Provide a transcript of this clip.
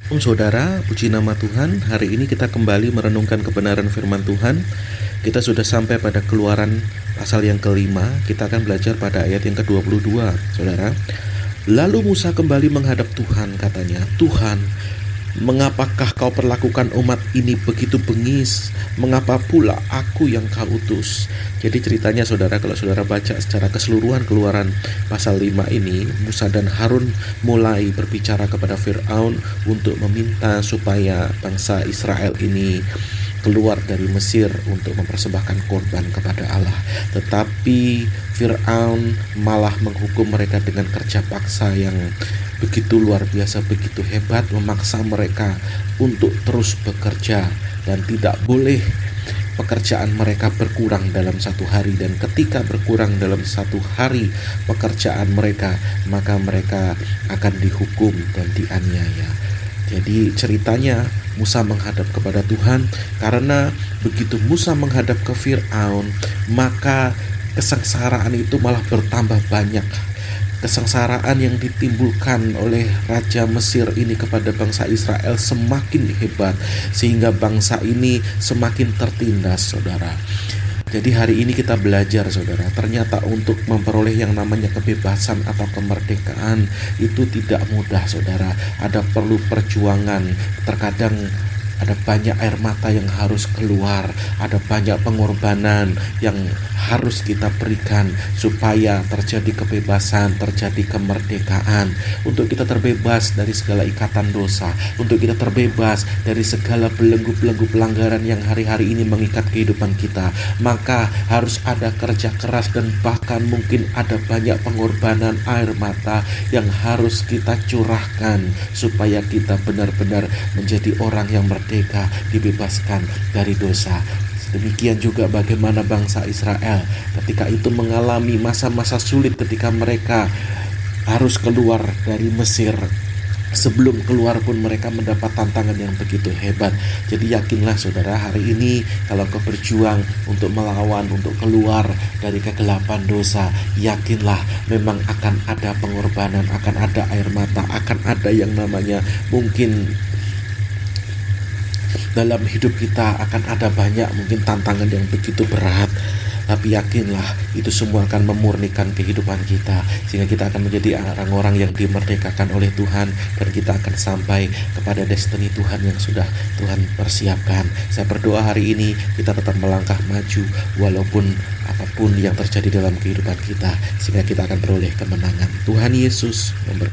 Saudara, puji nama Tuhan. Hari ini kita kembali merenungkan kebenaran firman Tuhan. Kita sudah sampai pada Keluaran pasal yang kelima. Kita akan belajar pada ayat yang ke-22, saudara. Lalu Musa kembali menghadap Tuhan, katanya, "Tuhan, mengapakah kau perlakukan umat ini begitu bengis? Mengapa pula aku yang kau utus?" Jadi ceritanya, saudara, kalau saudara baca secara keseluruhan Keluaran pasal 5 ini, Musa dan Harun mulai berbicara kepada Firaun untuk meminta supaya bangsa Israel ini keluar dari Mesir untuk mempersembahkan korban kepada Allah. Tetapi Firaun malah menghukum mereka dengan kerja paksa yang begitu luar biasa, begitu hebat, memaksa mereka untuk terus bekerja dan tidak boleh pekerjaan mereka berkurang dalam satu hari. Dan ketika berkurang dalam satu hari pekerjaan mereka, maka mereka akan dihukum dan dianiaya. Jadi ceritanya Musa menghadap kepada Tuhan, karena begitu Musa menghadap ke Firaun, maka kesengsaraan itu malah bertambah banyak. Kesengsaraan yang ditimbulkan oleh Raja Mesir ini kepada bangsa Israel semakin hebat, sehingga bangsa ini semakin tertindas, saudara. Jadi hari ini kita belajar, saudara, ternyata untuk memperoleh yang namanya kebebasan atau kemerdekaan itu tidak mudah, saudara. Ada perlu perjuangan, terkadang ada banyak air mata yang harus keluar, ada banyak pengorbanan yang harus kita berikan supaya terjadi kebebasan, terjadi kemerdekaan, untuk kita terbebas dari segala ikatan dosa, untuk kita terbebas dari segala belenggu-belenggu pelanggaran yang hari-hari ini mengikat kehidupan kita. Maka harus ada kerja keras dan bahkan mungkin ada banyak pengorbanan air mata yang harus kita curahkan supaya kita benar-benar menjadi orang yang merdeka, dibebaskan dari dosa. Demikian juga bagaimana bangsa Israel ketika itu mengalami masa-masa sulit ketika mereka harus keluar dari Mesir. Sebelum keluar pun mereka mendapat tantangan yang begitu hebat. Jadi yakinlah, saudara, hari ini kalau kau berjuang untuk melawan, untuk keluar dari kegelapan dosa, yakinlah memang akan ada pengorbanan, akan ada air mata, akan ada yang namanya mungkin dalam hidup kita akan ada banyak mungkin tantangan yang begitu berat. Tapi yakinlah itu semua akan memurnikan kehidupan kita, sehingga kita akan menjadi orang-orang yang dimerdekakan oleh Tuhan, dan kita akan sampai kepada destiny Tuhan yang sudah Tuhan persiapkan. Saya berdoa hari ini kita tetap melangkah maju walaupun apapun yang terjadi dalam kehidupan kita, sehingga kita akan beroleh kemenangan. Tuhan Yesus memberkati.